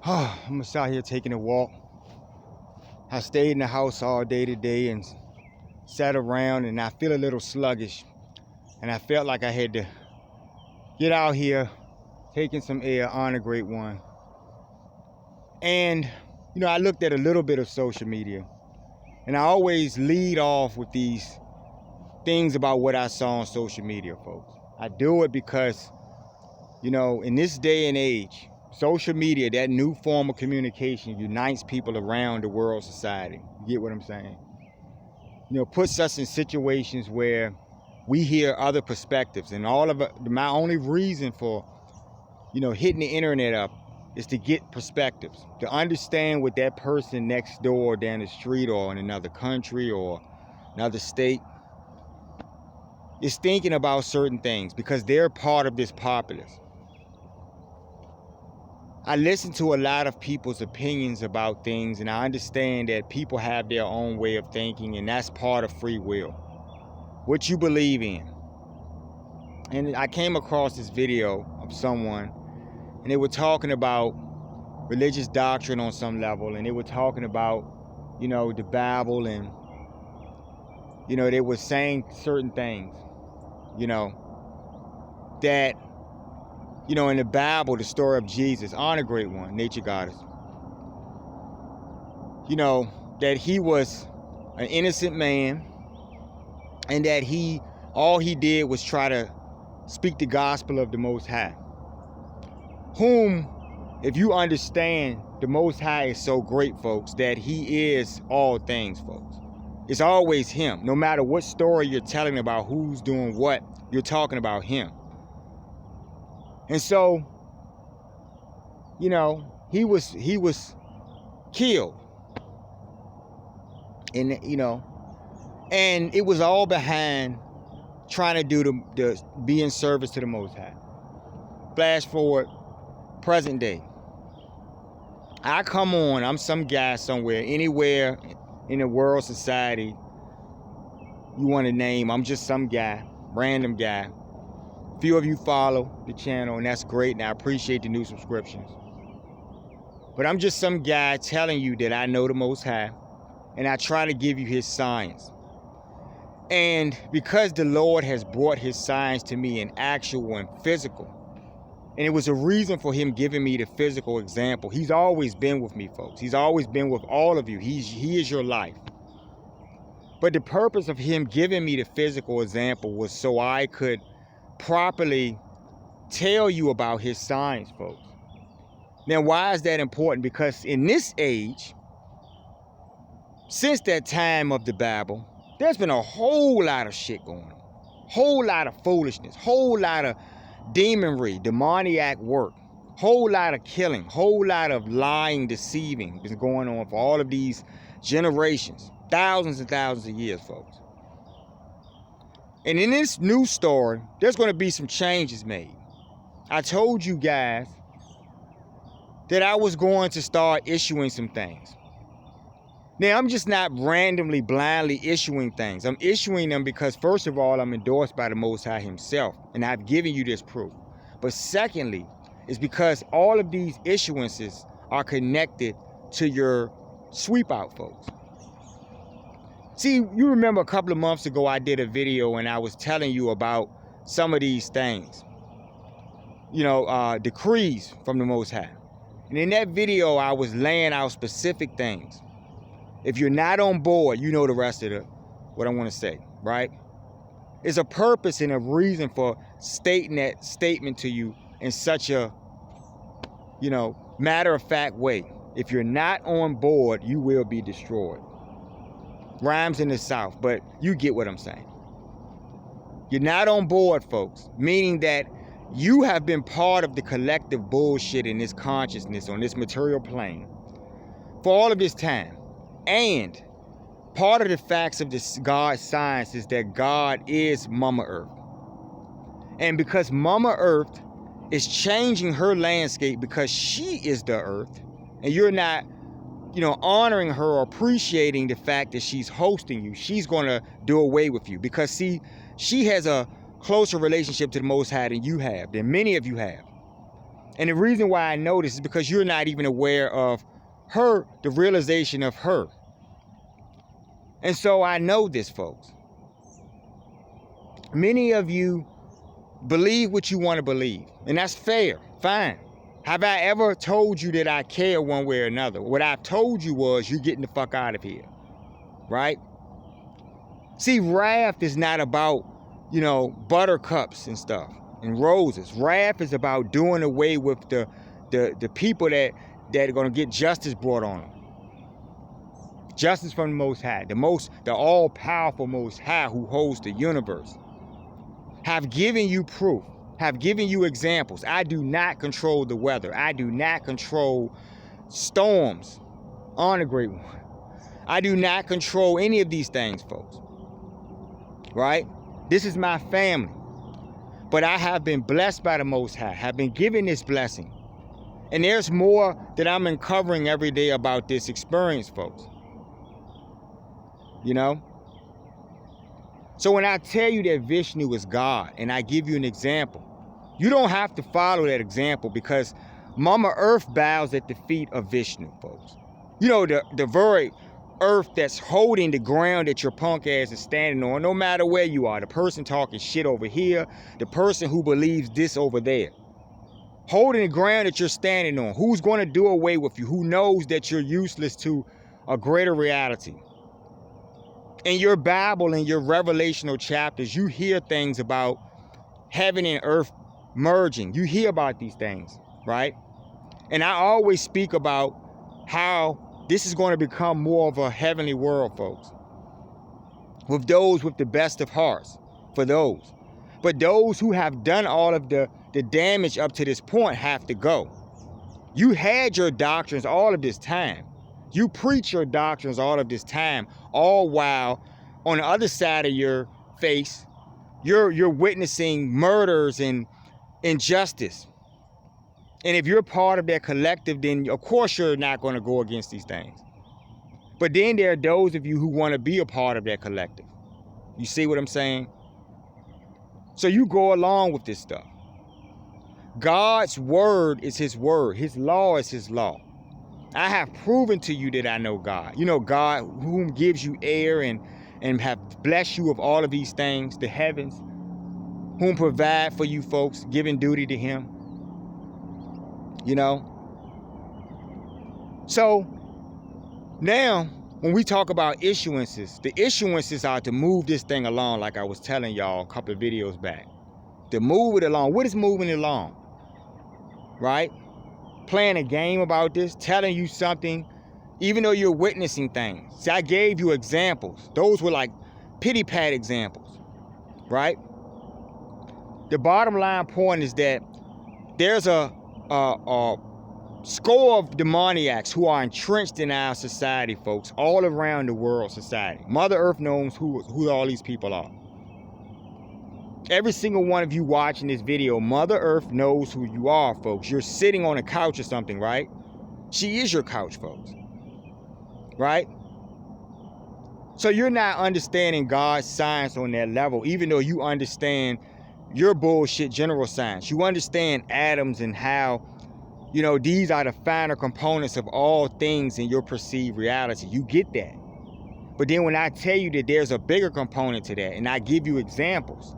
I'm just out here taking a walk. I stayed in the house all day today and sat around, and I feel a little sluggish. And I felt like I had to get out here, taking some air on a great one. And, I looked at a little bit of social media. And I always lead off with these things about what I saw on social media, folks. I do it because, in this day and age, social media, that new form of communication, unites people around the world society. You get what I'm saying? Puts us in situations where we hear other perspectives. And all of it, my only reason for, hitting the internet up is to get perspectives, to understand what that person next door, down the street, or in another country or another state is thinking about certain things, because they're part of this populace. I listen to a lot of people's opinions about things, and I understand that people have their own way of thinking, and that's part of free will. What you believe in. And I came across this video of someone, and they were talking about religious doctrine on some level, and they were talking about, the Bible, and, they were saying certain things, that, in the Bible, the story of Jesus, on a great one, nature goddess, that he was an innocent man, and that all he did was try to speak the gospel of the Most High, whom, if you understand, the Most High is so great, folks, that he is all things, folks. It's always him. No matter what story you're telling about who's doing what, you're talking about him. And so, he was killed. And, and it was all behind trying to do be in service to the Most High. Flash forward, present day. I come on, I'm some guy somewhere, anywhere in the world, society you want to name. I'm just some guy, random guy. Few of you follow the channel, and that's great, and I appreciate the new subscriptions. But I'm just some guy telling you that I know the Most High, and I try to give you his signs. And because the Lord has brought his signs to me in actual and physical, and it was a reason for him giving me the physical example. He's always been with me, folks. He's always been with all of you. He is your life. But the purpose of him giving me the physical example was so I could properly tell you about his signs, folks. Now, why is that important? Because in this age, since that time of the Bible, there's been a whole lot of shit going on. Whole lot of foolishness. Whole lot of demonry, demoniac work. Whole lot of killing. Whole lot of lying, deceiving been going on for all of these generations. Thousands and thousands of years, folks. And in this new story, there's going to be some changes made. I told you guys that I was going to start issuing some things. Now, I'm just not randomly, blindly issuing things. I'm issuing them because, first of all, I'm endorsed by the Most High himself, and I've given you this proof. But secondly, it's because all of these issuances are connected to your sweep out, folks. See, you remember a couple of months ago, I did a video and I was telling you about some of these things. Decrees from the Most High. And in that video, I was laying out specific things. If you're not on board, you know the rest of what I want to say, right? There's a purpose and a reason for stating that statement to you in such a, matter-of-fact way. If you're not on board, you will be destroyed. Rhymes in the South, but you get what I'm saying. You're not on board, folks, meaning that you have been part of the collective bullshit in this consciousness on this material plane for all of this time. And part of the facts of this God science is that God is Mama Earth. And because Mama Earth is changing her landscape because she is the earth, and you're not, honoring her or appreciating the fact that she's hosting you, she's going to do away with you. Because, see, she has a closer relationship to the Most High than you have, than many of you have. And the reason why I know this is because you're not even aware of her, the realization of her. And so I know this, folks. Many of you believe what you want to believe, and that's fair, fine. Have I ever told you that I care one way or another? What I've told you was you're getting the fuck out of here, right? See, wrath is not about, buttercups and stuff and roses. Wrath is about doing away with the people that are going to get justice brought on them. Justice from the Most High, the all-powerful Most High who holds the universe, have given you proof, have given you examples. I do not control the weather. I do not control storms on a great one. I do not control any of these things, folks. Right? This is my family. But I have been blessed by the Most High, have been given this blessing. And there's more that I'm uncovering every day about this experience, folks. So when I tell you that Vishnu is God, and I give you an example, you don't have to follow that example, because Mama Earth bows at the feet of Vishnu, folks. The very earth that's holding the ground that your punk ass is standing on, no matter where you are. The person talking shit over here, the person who believes this over there. Holding the ground that you're standing on. Who's going to do away with you? Who knows that you're useless to a greater reality? In your Bible, in your revelational chapters, you hear things about heaven and earth merging. You hear about these things, right? And I always speak about how this is going to become more of a heavenly world, folks. With those with the best of hearts, for those. But those who have done all of the damage up to this point have to go. You had your doctrines all of this time. You preach your doctrines all of this time, all while on the other side of your face, you're witnessing murders and injustice. And if you're part of that collective, then of course you're not going to go against these things. But then there are those of you who want to be a part of that collective. You see what I'm saying? So you go along with this stuff. God's word is his word. His law is his law. I have proven to you that I know God. God whom gives you air and have blessed you with all of these things, the heavens, whom provide for you folks, giving duty to him. So now when we talk about issuances, the issuances are to move this thing along, like I was telling y'all a couple of videos back. To move it along. What is moving it along? Right? Playing a game about this, telling you something, even though you're witnessing things. See, I gave you examples. Those were like pity-pat examples, right? The bottom line point is that there's a score of demoniacs who are entrenched in our society, folks, all around the world society. Mother Earth knows who all these people are. Every single one of you watching this video, Mother Earth knows who you are, folks. You're sitting on a couch or something, right? She is your couch, folks. Right? So you're not understanding God's science on that level, even though you understand your bullshit general science. You understand atoms and how, these are the finer components of all things in your perceived reality. You get that. But then when I tell you that there's a bigger component to that, and I give you examples,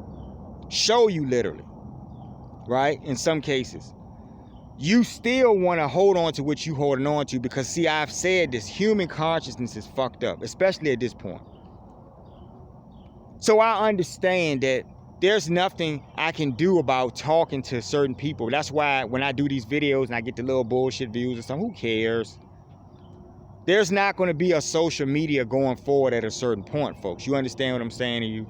show you literally, right? In some cases, you still want to hold on to what you holding on to, because see, I've said this, human consciousness is fucked up, especially at this point. So I understand that there's nothing I can do about talking to certain people. That's why when I do these videos and I get the little bullshit views or something, who cares? There's not going to be a social media going forward at a certain point, folks. You understand what I'm saying to you?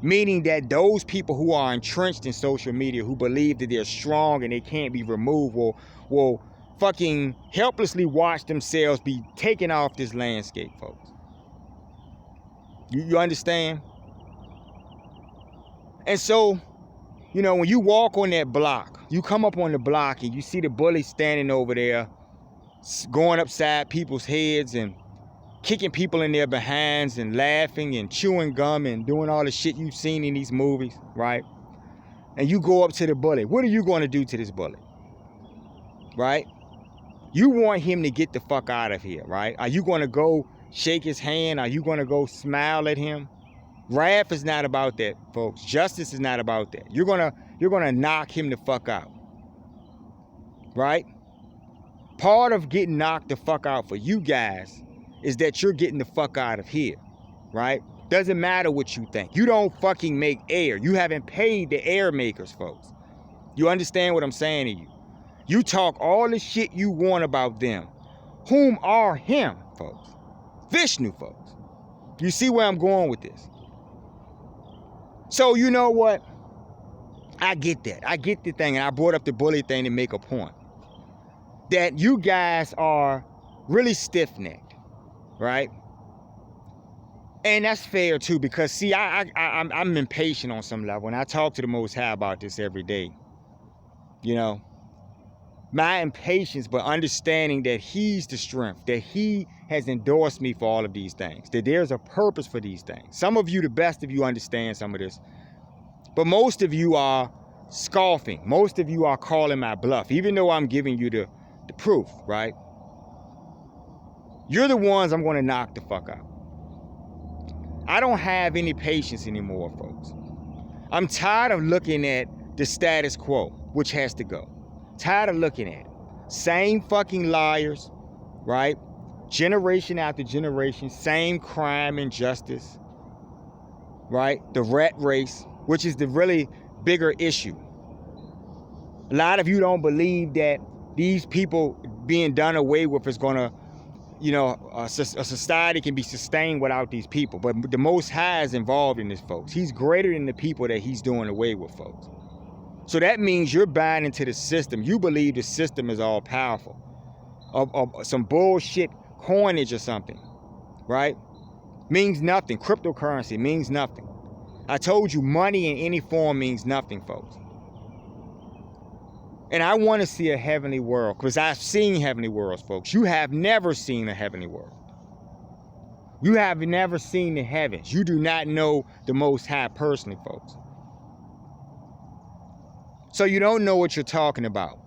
Meaning that those people who are entrenched in social media, who believe that they're strong and they can't be removed, will fucking helplessly watch themselves be taken off this landscape, folks. You understand? And so, when you walk on that block, you come up on the block and you see the bully standing over there, going upside people's heads and kicking people in their behinds and laughing and chewing gum and doing all the shit you've seen in these movies, right? And you go up to the bully. What are you going to do to this bully? right? You want him to get the fuck out of here, right? Are you going to go shake his hand? Are you going to go smile at him? Wrath is not about that, folks. Justice is not about that. You're gonna knock him the fuck out, right? Part of getting knocked the fuck out for you guys is that you're getting the fuck out of here, right? Doesn't matter what you think. You don't fucking make air. You haven't paid the air makers, folks. You understand what I'm saying to you? You talk all the shit you want about them. Whom are him, folks? Vishnu, folks. You see where I'm going with this? So you know what? I get that. I get the thing, and I brought up the bully thing to make a point. That you guys are really stiff-necked, right? And that's fair too, because see, I'm impatient on some level, and I talk to the Most High about this every day. You know, my impatience, but understanding that He's the strength, that He has endorsed me for all of these things, that there's a purpose for these things. Some of you, the best of you, understand some of this, but most of you are scoffing. Most of you are calling my bluff, even though I'm giving you the proof, right? You're the ones I'm going to knock the fuck out. I don't have any patience anymore, folks. I'm tired of looking at the status quo, which has to go. Tired of looking at it. Same fucking liars, right? Generation after generation, same crime and justice, right? The rat race, which is the really bigger issue. A lot of you don't believe that these people being done away with is going to, you know, a society can be sustained without these people. But the Most High is involved in this, folks. He's greater than the people that He's doing away with, folks. So that means you're buying into the system. You believe the system is all powerful. Of some bullshit coinage or something, right? Means nothing. Cryptocurrency means nothing. I told you, money in any form means nothing, folks. And I want to see a heavenly world, because I've seen heavenly worlds, folks. You have never seen a heavenly world. You have never seen the heavens. You do not know the Most High personally, folks. So you don't know what you're talking about.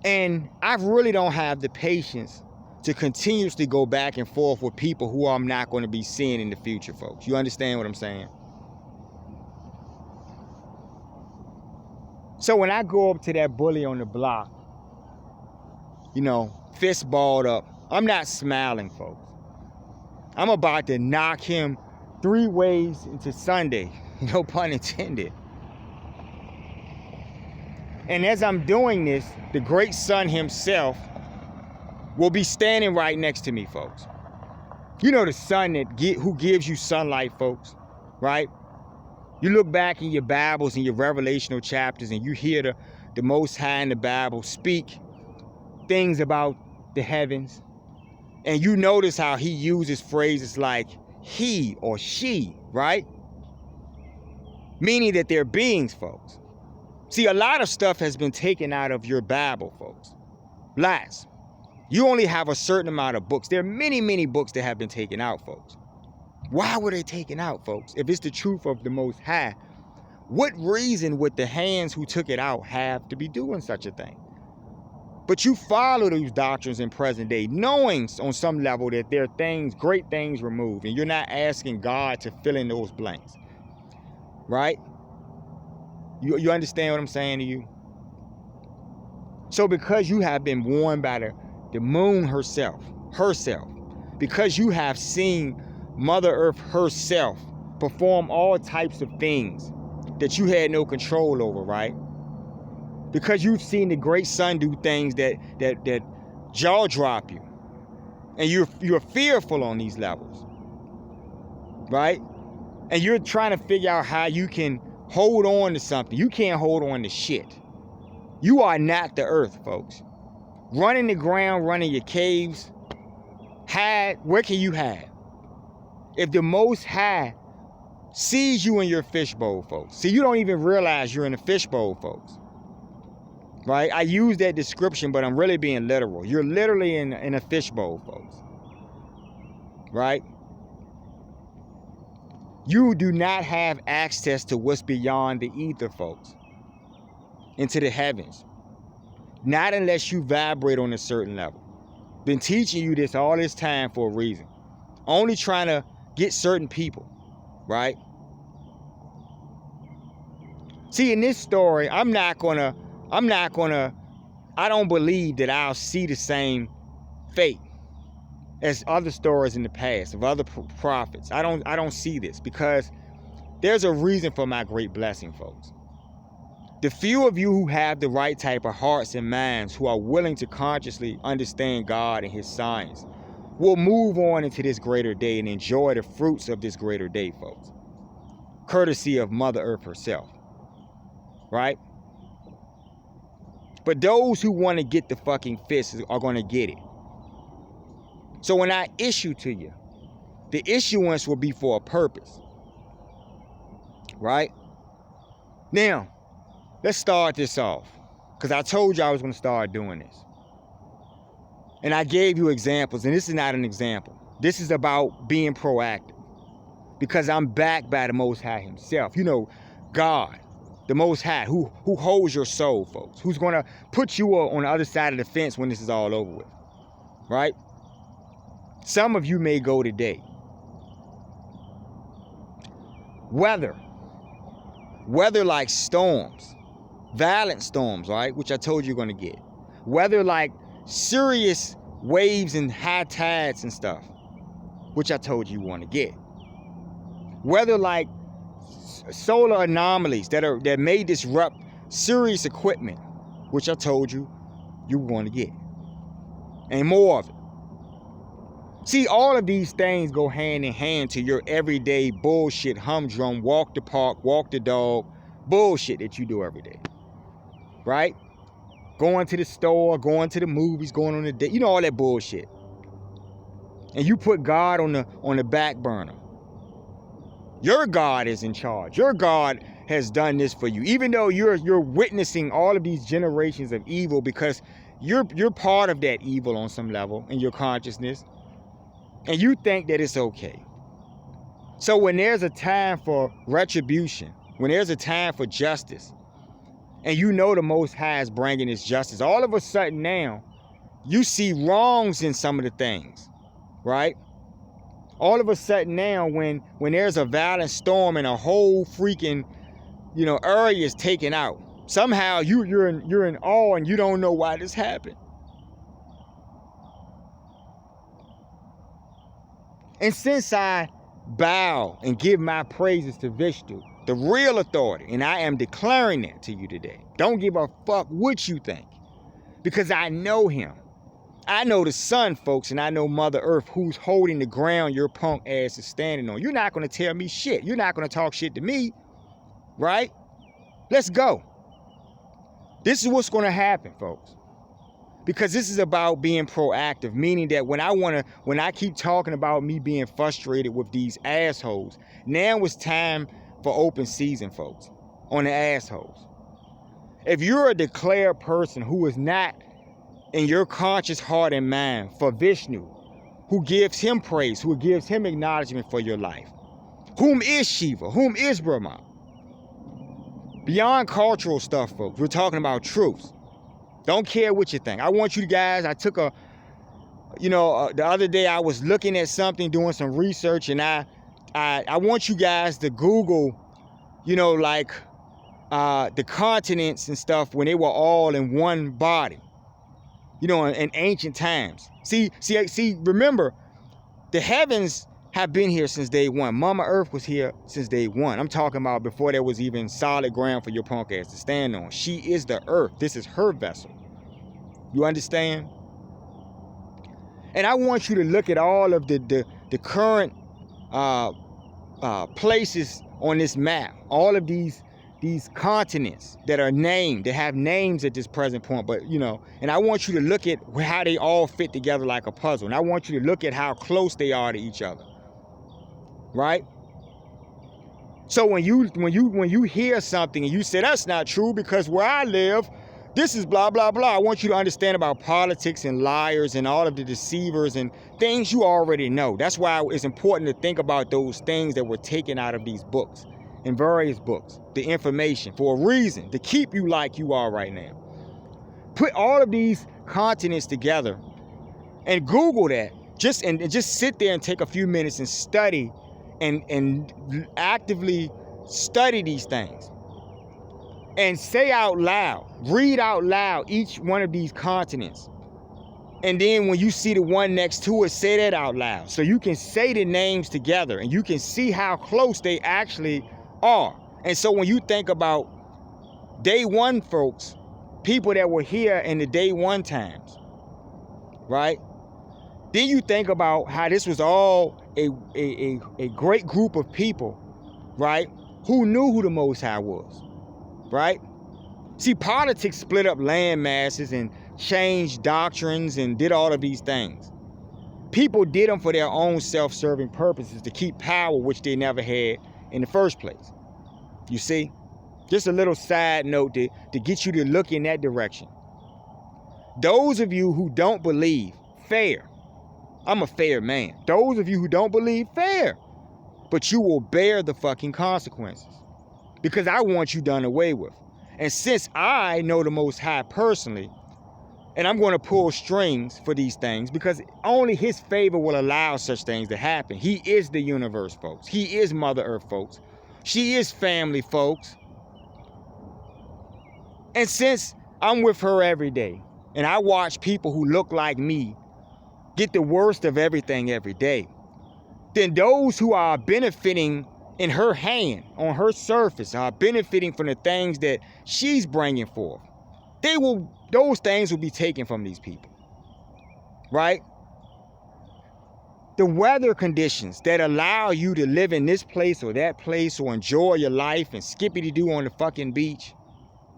And I really don't have the patience to continuously go back and forth with people who I'm not going to be seeing in the future, folks. You understand what I'm saying? So when I go up to that bully on the block, you know, fist balled up, I'm not smiling, folks. I'm about to knock him 3 ways into Sunday. No pun intended. And as I'm doing this, the great sun himself will be standing right next to me, folks. You know the sun who gives you sunlight, folks, right? You look back in your Bibles and your revelational chapters and you hear the Most High in the Bible speak things about the heavens. And you notice how He uses phrases like he or she, right? Meaning that they're beings, folks. See, a lot of stuff has been taken out of your Bible, folks. Lots. You only have a certain amount of books. There are many, many books that have been taken out, folks. Why were they taken out, folks? If it's the truth of the Most High, what reason would the hands who took it out have to be doing such a thing? But you follow these doctrines in present day, knowing on some level that there are things, great things removed, and you're not asking God to fill in those blanks, right? You understand what I'm saying to you? So because you have been warned by the moon herself, because you have seen Mother Earth herself perform all types of things that you had no control over, right? Because you've seen the great sun do things that jaw drop you, and you're fearful on these levels, right? And you're trying to figure out how you can hold on to something. You can't hold on to shit. You are not the earth, folks. Running the ground, running your caves, hide. Where can you hide? If the Most High sees you in your fishbowl, folks. See, you don't even realize you're in a fishbowl, folks. Right? I use that description, but I'm really being literal. You're literally in a fishbowl, folks. Right? You do not have access to what's beyond the ether, folks. Into the heavens. Not unless you vibrate on a certain level. Been teaching you this all this time for a reason. Only trying to get certain people, right? See, in this story, I don't believe that I'll see the same fate as other stories in the past of other prophets. I don't see this, because there's a reason for my great blessing, folks. The few of you who have the right type of hearts and minds, who are willing to consciously understand God and his science, will move on into this greater day and enjoy the fruits of this greater day, folks. Courtesy of Mother Earth herself, right? But those who want to get the fucking fist are going to get it. So when I issue to you, the issuance will be for a purpose, right? Now, let's start this off, because I told you I was going to start doing this. And I gave you examples, and this is not an example. This is about being proactive, because I'm backed by the Most High himself. You know, God, the Most High, who holds your soul, folks, who's going to put you on the other side of the fence when this is all over with, right? Some of you may go today. Weather like storms, violent storms, right? Which I told you you're going to get. Weather like serious waves and high tides and stuff, which I told you want to get. Weather like solar anomalies that may disrupt serious equipment, which I told you want to get. And more of it. See, all of these things go hand in hand to your everyday bullshit, humdrum, walk the park, walk the dog, bullshit that you do every day, right? Going to the store, going to the movies, going on a date, you know, all that bullshit. And you put God on the back burner. Your God is in charge. Your God has done this for you, even though you're witnessing all of these generations of evil, because you're part of that evil on some level in your consciousness. And you think that it's okay. So when there's a time for retribution, when there's a time for justice, and you know the Most High is bringing his justice, all of a sudden now, you see wrongs in some of the things, right? All of a sudden now, when there's a violent storm and a whole freaking, area is taken out, somehow you're in awe and you don't know why this happened. And since I bow and give my praises to Vishnu, the real authority, and I am declaring that to you today, don't give a fuck what you think, because I know him. I know the sun, folks, and I know Mother Earth, who's holding the ground your punk ass is standing on. You're not going to tell me shit. You're not going to talk shit to me, right? Let's go. This is what's going to happen, folks. Because this is about being proactive, meaning that when I keep talking about me being frustrated with these assholes, now it's time for open season, folks, on the assholes. If you're a declared person who is not in your conscious heart and mind for Vishnu, who gives him praise, who gives him acknowledgement for your life, whom is Shiva, whom is Brahma, beyond cultural stuff, folks, we're talking about truths. Don't care what you think. I want you guys, I took the other day I was looking at something, doing some research, and I want you guys to Google, the continents and stuff when they were all in one body, in ancient times. See, remember, the heavens have been here since day one. Mama Earth was here since day one. I'm talking about before there was even solid ground for your punk ass to stand on. She is the earth. This is her vessel. You understand? And I want you to look at all of the current places on this map. All of these continents that are named, that have names at this present point, but and I want you to look at how they all fit together like a puzzle. And I want you to look at how close they are to each other. Right? So when you hear something and you say that's not true because where I live, this is blah blah blah, I want you to understand about politics and liars and all of the deceivers and things you already know. That's why it's important to think about those things that were taken out of these books, in various books, the information, for a reason, to keep you like you are right now. Put all of these continents together and Google that. Just sit there and take a few minutes and study and actively study these things. And say out loud, read out loud each one of these continents. And then when you see the one next to it, say that out loud. So you can say the names together and you can see how close they actually are. And so when you think about day one folks, people that were here in the day one times, right? Then you think about how this was all a great group of people, right? Who knew who the Most High was, right? See, politics split up land masses and changed doctrines and did all of these things. People did them for their own self-serving purposes to keep power, which they never had in the first place. You see? Just a little side note to get you to look in that direction. Those of you who don't believe, fair. I'm a fair man. Those of you who don't believe, fair. But you will bear the fucking consequences. Because I want you done away with. And since I know the Most High personally, and I'm going to pull strings for these things because only his favor will allow such things to happen. He is the universe, folks. He is Mother Earth, folks. She is family, folks. And since I'm with her every day, and I watch people who look like me get the worst of everything every day, then those who are benefiting in her hand, on her surface, are benefiting from the things that she's bringing forth, those things will be taken from these people, right? The weather conditions that allow you to live in this place or that place or enjoy your life and skippity-doo on the fucking beach,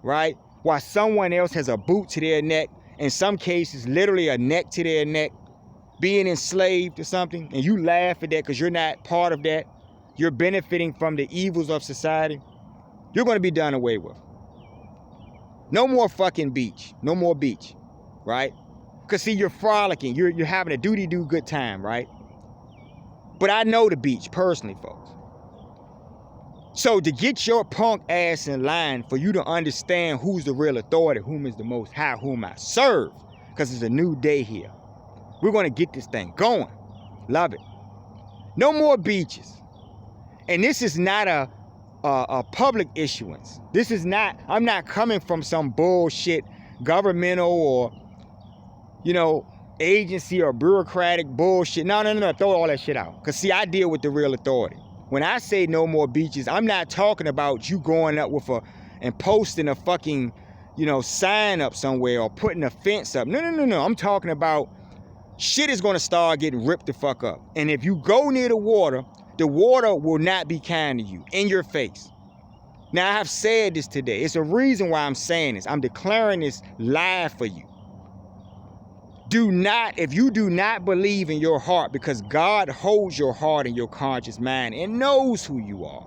right? While someone else has a boot to their neck, in some cases literally a neck to their neck, being enslaved or something, and you laugh at that because you're not part of that. You're benefiting from the evils of society. You're going to be done away with. No more fucking beach. No more beach, right? Because see, you're frolicking. You're having a doody-doo good time, right? But I know the beach personally, folks. So to get your punk ass in line for you to understand who's the real authority, whom is the Most High, whom I serve, because it's a new day here. We're going to get this thing going. Love it. No more beaches. And this is not a public issuance. This is not, I'm not coming from some bullshit governmental or, agency or bureaucratic bullshit. No. Throw all that shit out. Because see, I deal with the real authority. When I say no more beaches, I'm not talking about you going up with and posting a fucking, sign up somewhere or putting a fence up. No. I'm talking about shit is going to start getting ripped the fuck up. And if you go near the water will not be kind to you, in your face. Now, I have said this today. It's a reason why I'm saying this. I'm declaring this live for you. If you do not believe in your heart, because God holds your heart and your conscious mind and knows who you are.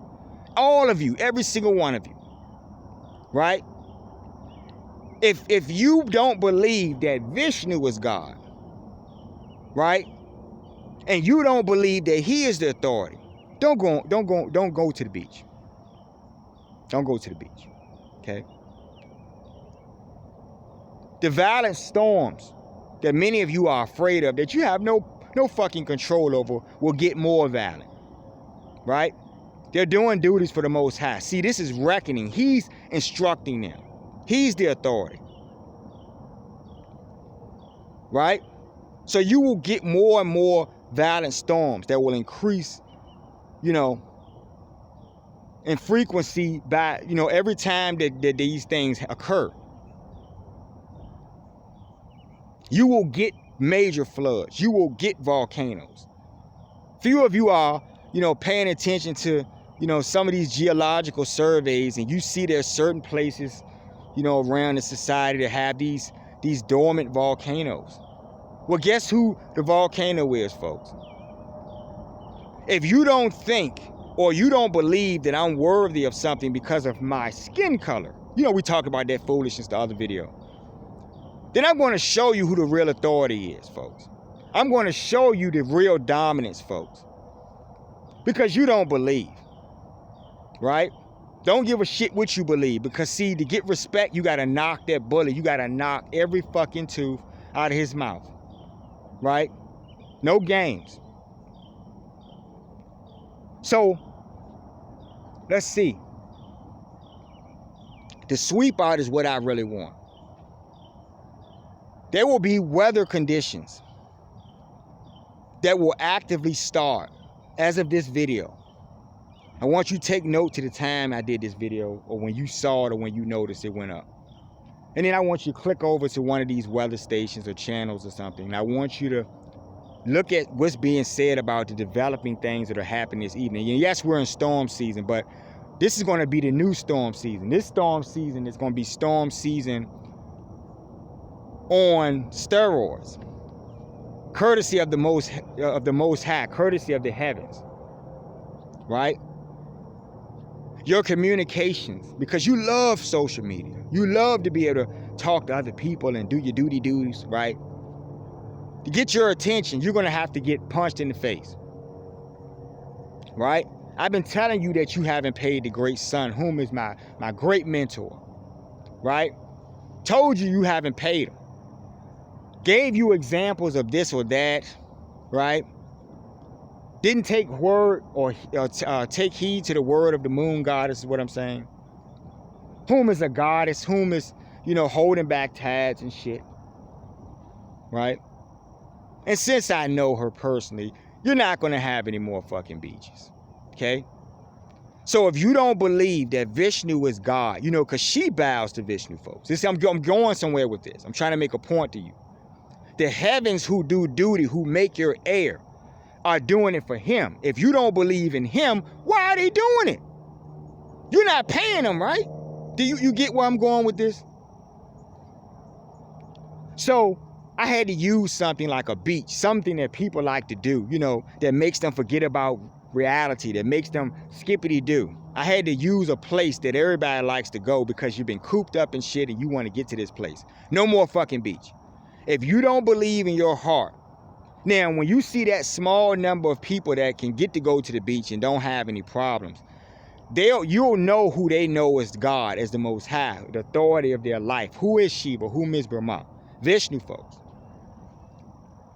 All of you, every single one of you. Right? If you don't believe that Vishnu is God, right? And you don't believe that he is the authority, don't go to the beach. Don't go to the beach. Okay? The violent storms that many of you are afraid of, that you have no fucking control over, will get more violent. Right? They're doing duties for the Most High. See, this is reckoning. He's instructing them. He's the authority. Right? So you will get more and more violent storms that will increase, in frequency by, every time that these things occur. You will get major floods. You will get volcanoes. Few of you are, paying attention to, some of these geological surveys, and you see there's certain places, around the society that have these dormant volcanoes. Well, guess who the volcano is, folks? If you don't think or you don't believe that I'm worthy of something because of my skin color, we talked about that foolishness the other video, then I'm going to show you who the real authority is, folks. I'm going to show you the real dominance, folks. Because you don't believe, right? Don't give a shit what you believe, because see, to get respect, you gotta knock that bully. You gotta knock every fucking tooth out of his mouth, right? No games. So, let's see. The sweep out is what I really want. There will be weather conditions that will actively start as of this video. I want you to take note to the time I did this video, or when you saw it, or when you noticed it went up. And then I want you to click over to one of these weather stations or channels or something. And I want you to look at what's being said about the developing things that are happening this evening. And yes, we're in storm season, but this is going to be the new storm season. This storm season is going to be storm season on steroids, courtesy of the most high, courtesy of the heavens, right? Your communications, because you love social media. You love to be able to talk to other people and do your duties, right? To get your attention, you're going to have to get punched in the face, right? I've been telling you that you haven't paid the great son, whom is my great mentor, right? Told you haven't paid him. Gave you examples of this or that, right? Didn't take word or take heed to the word of the moon goddess, is what I'm saying. Whom is a goddess, whom is, holding back tabs and shit, right? And since I know her personally, you're not going to have any more fucking beaches, okay? So if you don't believe that Vishnu is God, because she bows to Vishnu, folks. I'm going somewhere with this. I'm trying to make a point to you. The heavens who do duty, who make your air, are doing it for him. If you don't believe in him, why are they doing it? You're not paying them, right? Do you get where I'm going with this? So I had to use something like a beach, something that people like to do, that makes them forget about reality, that makes them skippity-doo. I had to use a place that everybody likes to go because you've been cooped up and shit and you want to get to this place. No more fucking beach. If you don't believe in your heart, now when you see that small number of people that can get to go to the beach and don't have any problems, you'll know who they know as God, as the Most High, the authority of their life. Who is Shiva? Who is Brahma? Vishnu, folks.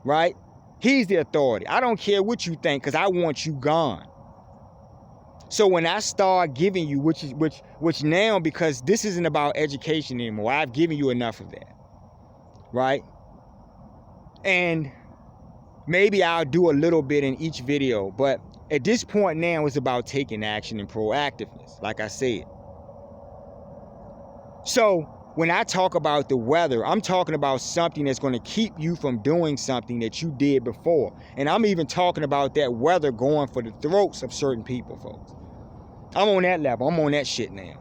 Right? He's the authority. I don't care what you think, because I want you gone. So when I start giving you, which now, because this isn't about education anymore, I've given you enough of that. Right? And maybe I'll do a little bit in each video, but at this point now, it's about taking action and proactiveness, like I said. So when I talk about the weather, I'm talking about something that's going to keep you from doing something that you did before. And I'm even talking about that weather going for the throats of certain people, folks. I'm on that level. I'm on that shit now.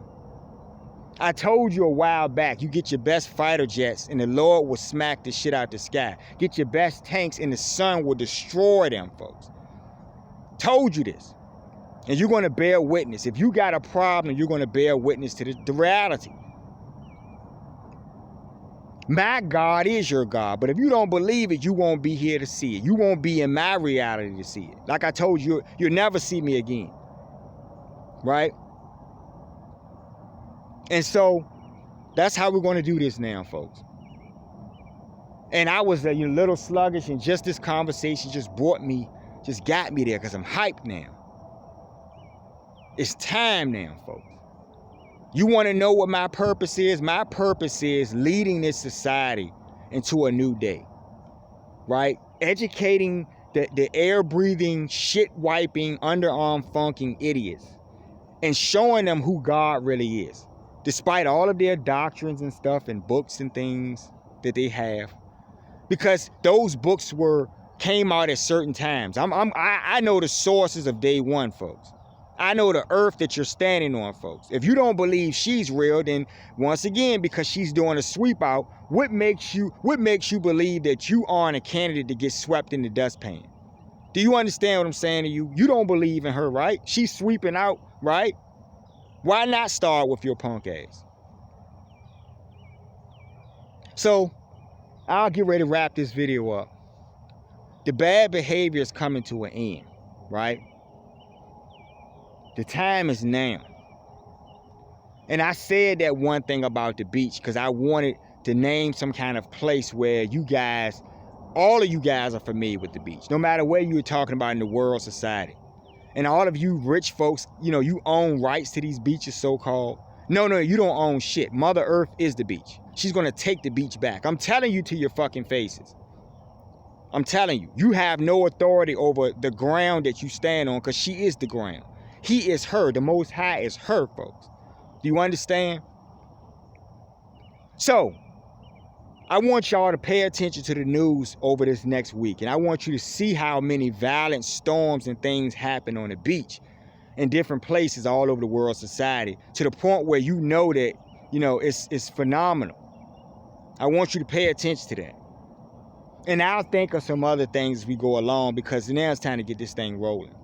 I told you a while back, you get your best fighter jets and the Lord will smack the shit out the sky. Get your best tanks and the sun will destroy them, folks. Told you this. And you're going to bear witness. If you got a problem, you're going to bear witness to the reality. My God is your God. But if you don't believe it, you won't be here to see it. You won't be in my reality to see it. Like I told you, you'll never see me again. Right? And so that's how we're going to do this now, folks. And I was a little sluggish, and just this conversation just got me there because I'm hyped now. It's time now, folks. You want to know what my purpose is? My purpose is leading this society into a new day, right? Educating the air-breathing, shit-wiping, underarm-funking idiots and showing them who God really is. Despite all of their doctrines and stuff and books and things that they have, because those books came out at certain times. I know the sources of day one, folks. I know the earth that you're standing on, folks. If you don't believe she's real, then once again, because she's doing a sweep out, what makes you believe that you aren't a candidate to get swept in the dustpan? Do you understand what I'm saying to you? You don't believe in her, right? She's sweeping out, right? Why not start with your punk ass? So, I'll get ready to wrap this video up. The bad behavior is coming to an end, right? The time is now. And I said that one thing about the beach because I wanted to name some kind of place where you guys, all of you guys are familiar with the beach, no matter where you're talking about in the world society. And all of you rich folks, you know, you own rights to these beaches, so-called. No, you don't own shit. Mother Earth is the beach. She's going to take the beach back. I'm telling you to your fucking faces. I'm telling you, you have no authority over the ground that you stand on because she is the ground. He is her. The Most High is her, folks. Do you understand? So, I want y'all to pay attention to the news over this next week. And I want you to see how many violent storms and things happen on the beach in different places all over the world society, to the point where you know that, you know, it's phenomenal. I want you to pay attention to that. And I'll think of some other things as we go along, because now it's time to get this thing rolling.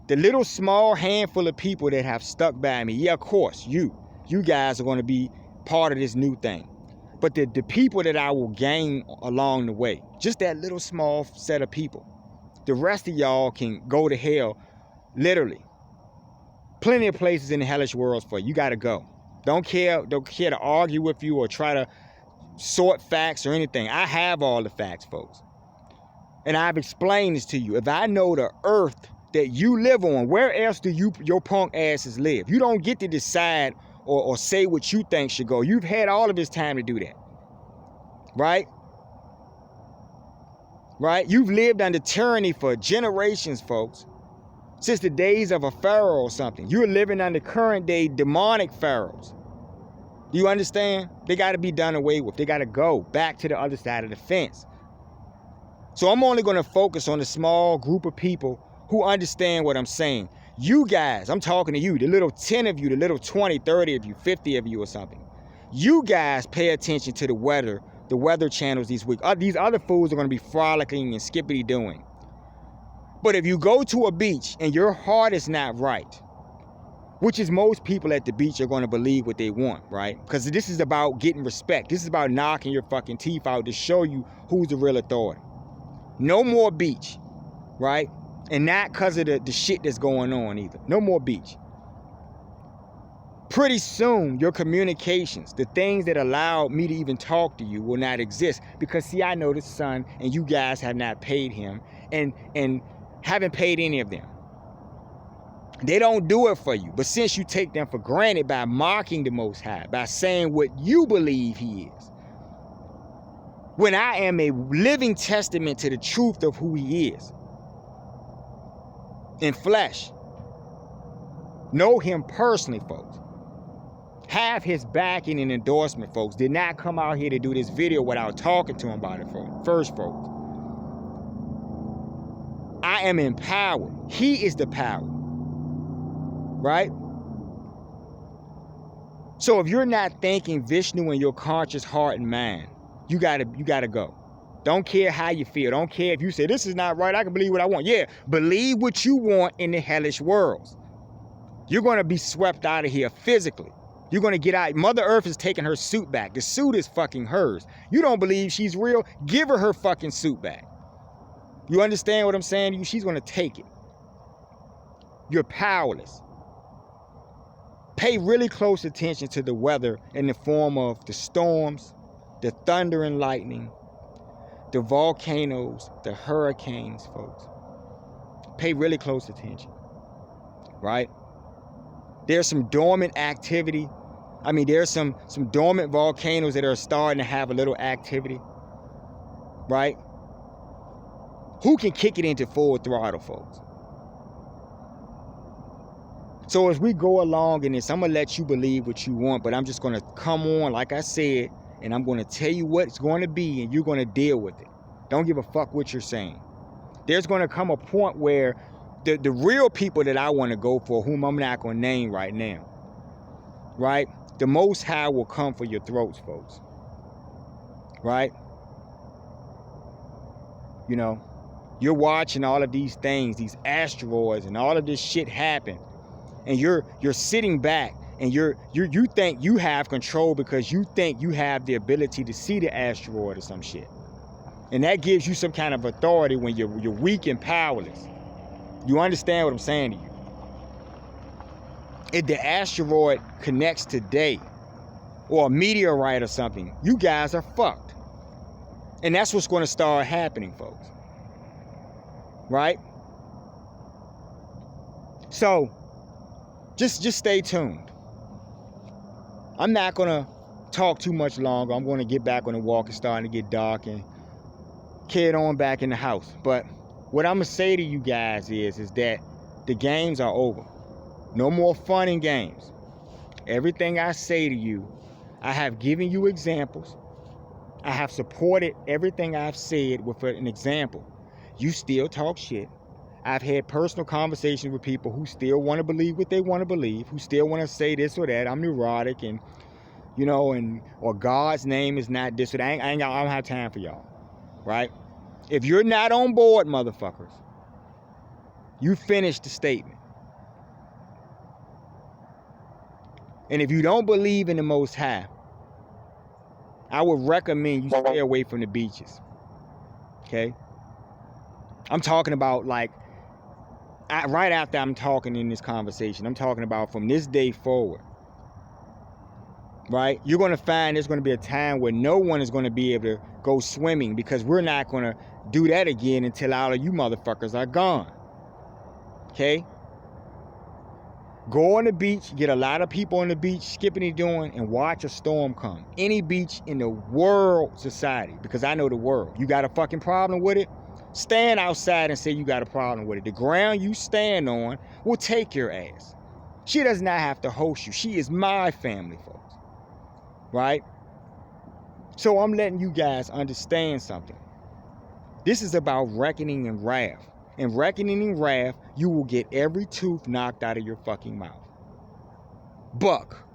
The little small handful of people that have stuck by me, yeah, of course, you guys are going to be part of this new thing. But the people that I will gain along the way, just that little small set of people, the rest of y'all can go to hell, literally. Plenty of places in the hellish worlds for you. You got to go. Don't care to argue with you or try to sort facts or anything. I have all the facts, folks. And I've explained this to you. If I know the earth that you live on, where else do your punk asses live? You don't get to decide or say what you think should go. You've had all of this time to do that. Right? Right? You've lived under tyranny for generations, folks. Since the days of a pharaoh or something. You're living under current day demonic pharaohs. Do you understand? They got to be done away with. They got to go back to the other side of the fence. So I'm only going to focus on a small group of people who understand what I'm saying. You guys, I'm talking to you, the little 10 of you, the little 20, 30 of you, 50 of you or something. You guys pay attention to the weather channels these weeks. These other fools are going to be frolicking and skippity doing. But if you go to a beach and your heart is not right, which is most people at the beach are going to believe what they want, right? Because this is about getting respect. This is about knocking your fucking teeth out to show you who's the real authority. No more beach, right? And not because of the shit that's going on either. No more beach. Pretty soon, your communications, the things that allowed me to even talk to you, will not exist. Because, see, I know the son, and you guys have not paid him, and haven't paid any of them. They don't do it for you. But since you take them for granted by mocking the Most High, by saying what you believe he is, when I am a living testament to the truth of who he is, in flesh, know him personally, folks, have his backing and endorsement, folks, did not come out here to do this video without talking to him about it first, folks. I am empowered. He is the power. Right? So if you're not thanking Vishnu in your conscious heart and mind, you gotta go. Don't care how you feel. Don't care if you say this is not right. I can believe what I want. Yeah, believe what you want in the hellish worlds. You're gonna be swept out of here physically. You're gonna get out. Mother Earth is taking her suit back. The suit is fucking hers. You don't believe she's real? Give her fucking suit back. You understand what I'm saying to you? She's gonna take it. You're powerless. Pay really close attention to the weather in the form of the storms, the thunder and lightning, the volcanoes, the hurricanes, folks. Pay really close attention, right? There's some dormant activity. I mean, there's some dormant volcanoes that are starting to have a little activity, right? Who can kick it into full throttle, folks? So as we go along in this, I'm going to let you believe what you want, but I'm just going to come on, like I said, and I'm going to tell you what it's going to be, and you're going to deal with it. Don't give a fuck what you're saying. There's going to come a point where the real people that I want to go for, whom I'm not going to name right now, right? The Most High will come for your throats, folks. Right? You know, you're watching all of these things, these asteroids and all of this shit happen. And you're sitting back and you think you have control because you think you have the ability to see the asteroid or some shit. And that gives you some kind of authority when you're weak and powerless. You understand what I'm saying to you? if the asteroid connects today, or a meteorite or something, you guys are fucked. And that's what's going to start happening, folks. Right? So, just stay tuned. I'm not going to talk too much longer. I'm going to get back on the walk. It's starting to get dark and kid on back in the house. But what I'm going to say to you guys is that the games are over. No more fun and games. Everything I say to you, I have given you examples. I have supported everything I've said with an example. You still talk shit. I've had personal conversations with people who still want to believe what they want to believe, who still want to say this or that. I'm neurotic and, you know, or God's name is not this or that. I don't have time for y'all, right? If you're not on board, motherfuckers, you finished the statement. And if you don't believe in the Most High, I would recommend you stay away from the beaches. Okay? I'm talking about like, right after I'm talking in this conversation, I'm talking about from this day forward. Right? You're going to find there's going to be a time where no one is going to be able to go swimming because we're not going to do that again until all of you motherfuckers are gone. Okay? Go on the beach, get a lot of people on the beach, skipping doing, and watch a storm come. Any beach in the world society, because I know the world. You got a fucking problem with it? Stand outside and say you got a problem with it. The ground you stand on will take your ass. She does not have to host you. She is my family, folks. Right? So I'm letting you guys understand something. This is about reckoning and wrath. In reckoning and wrath, you will get every tooth knocked out of your fucking mouth. Buck.